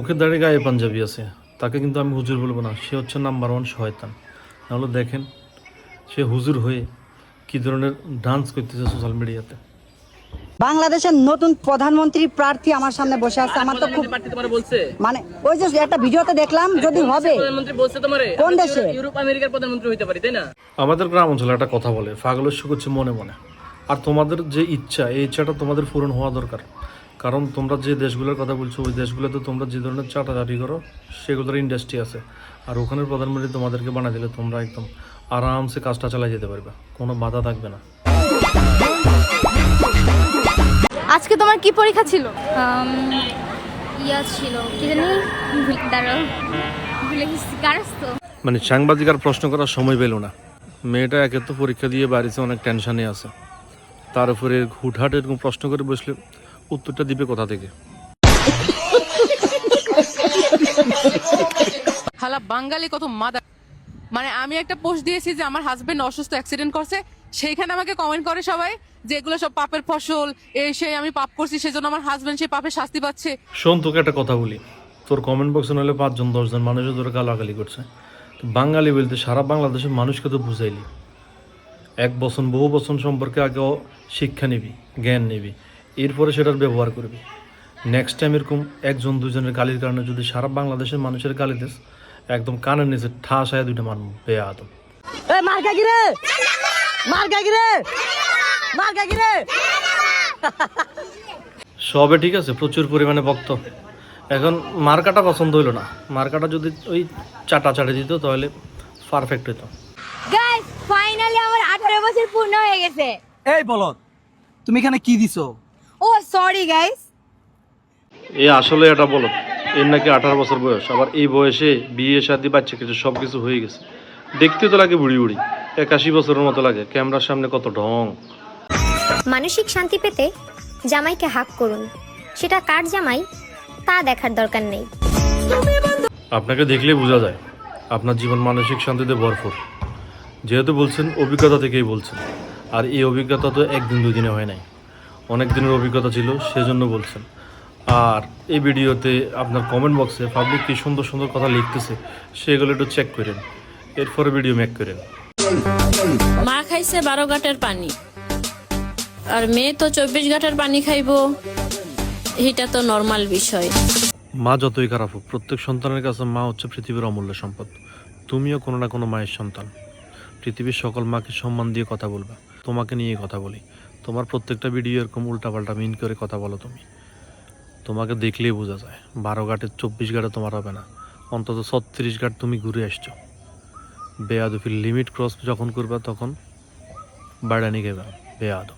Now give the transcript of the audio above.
মুখের দাঁড়িয়ে গায়ে পাঞ্জাবি আছে, তাকে কিন্তু আমি হুজুর বলবো না, সে হচ্ছে নাম্বার 1 শয়তান। নাহলে দেখেন সে হুজুর হয়ে কী ধরনের ডান্স করতেছে সোশ্যাল মিডিয়াতে। বাংলাদেশের নতুন প্রধানমন্ত্রী প্রার্থী আমার সামনে বসে আছে। আমার তো খুব মানে ওই যে একটা ভিডিওতে দেখলাম, যদি হবে কোন দেশে ইউরোপ আমেরিকার প্রধানমন্ত্রী হতে পারি, তাই না? আমাদের গ্রাম অঞ্চলে একটা কথা বলে, পাগলের সুখ হচ্ছে মনে মনে। আর তোমাদের যে ইচ্ছা, এই ইচ্ছাটা তোমাদের পূরণ হওয়া দরকার। কারণ তোমরা যে দেশগুলোর কথা বলছো, ওই দেশগুলোতে তোমরা যে ধরনের চাটাচাটি করো, সেগুলোর ইন্ডাস্ট্রি আছে। আর ওখানের প্রধানমন্ত্রী তোমাদেরকে বানা দিলে তোমরা একদম আরামসে কাজটা চালিয়ে যেতে পারবে, কোনো বাধা থাকবে না। আজকে তোমার কি পরীক্ষা ছিল? ইয়া ছিল কি জানি, দাঁড়াও ভুলে গেছি। কারস তো মানে সাংবাদিক আর প্রশ্ন করার সময় পেল না। মেয়েটা একে তো পরীক্ষা দিয়ে বাড়িতে অনেক টেনশনে আছে, তার উপরে হুটহাট এরকম প্রশ্ন করে বসলে উত্তরটা দিবে কোথা থেকে? হালা বাঙালি কত মাদা। মানে আমি একটা পোস্ট দিয়েছি যে আমার হাজবেন্ড অসুস্থ, অ্যাক্সিডেন্ট করছে, সেইখানে আমাকে কমেন্ট করে সবাই যে এগুলো সব পাপের ফসল, এই সেই আমি পাপ করছি, সেজন্য আমার হাজবেন্ড সেই পাপের শাস্তি পাচ্ছে। শোন, তোকে একটা কথা বলি, তোর কমেন্ট বক্সে নাহলে 5 জন 10 জন মানুষের তোর গালাগালি করছে। তো বাঙালি বলতে সারা বাংলাদেশের মানুষকে তো বুঝাইলি। এক বছর বহু বছর সম্পর্কে আগেও শিক্ষা নিবি, জ্ঞান নিবি, এরপরে সেটার ব্যবহার করবি। নেক্সট টাইম এরকম 1 জন 2 জনের গালির কারণে যদি সারা বাংলাদেশের মানুষের গালি দিস, একদম কানের নিচে ঠাস আয়া 2টা মারব বেয়াদব। এ মার খাগি রে, মার খাগি রে, মার খাগি রে। সবে ঠিক আছে, প্রচুর পরিমাণে ভক্ত। এখন মার্কাটা পছন্দ হইলো না, মার্কাটা যদি ওই চাটা দিত তাহলে পারফেক্ট হইতো। গাইস, ফাইনালি আমার 18 বছর পূর্ণ হয়ে গেছে। এই বলত, তুমি এখানে কি দিছো? ও সরি গাইস। এ আসলে এটা বলো, এর নাকি 18 বছর বয়স, আবার এই বয়সে বিয়ে শাদী বাচ্চা কিছু সব কিছু হয়ে গেছে। দেখতে তো লাগে বুড়ি বুড়ি, 81 বছরের মতো লাগে। ক্যামেরার সামনে কত ঢং। মানসিক শান্তি পেতে জামাইকে হাক করুন, সেটা কার জামাই তা দেখার দরকার নেই। আপনাকে দেখলেই বোঝা যায় আপনার জীবন মানসিক শান্তিতে ভরপুর। যেহেতু বলছেন অভিজ্ঞতা থেকেই বলছেন, আর এই অভিজ্ঞতা তো 1 দিন 2 দিনে হয় নাই, অনেক দিনের অভিজ্ঞতা ছিল, সেজন্য বলছেন। আর এই ভিডিওতে আপনার কমেন্ট বক্সে পাবলিক কী সুন্দর সুন্দর কথা লিখতেছে, সেগুলো একটু চেক করেন, এরপরে ভিডিও মেক করেন। মা খাইছে 12 ঘাটের পানি, আর মেয়ে তো 24 ঘাটের পানি খাইবো, এটা তো নর্মাল বিষয়। মা যতই খারাপ হোক, প্রত্যেক সন্তানের কাছে মা হচ্ছে পৃথিবীর অমূল্য সম্পদ। তুমিও কোনো না কোনো মায়ের সন্তান। পৃথিবীর সকল মাকে সম্মান দিয়ে কথা বলবা। তোমাকে নিয়ে কথা বলি, তোমার প্রত্যেকটা ভিডিও এরকম উল্টাপাল্টা মিন করে কথা বলো তুমি। তোমাকে দেখলেই বোঝা যায় 12 ঘাটে 24 ঘাটে তোমার হবে না, অন্তত 36 ঘাট তুমি ঘুরে আসছো। বেয়াদফির লিমিট ক্রস যখন করবা তখন বাড়ানি খেবা বেয়াদব।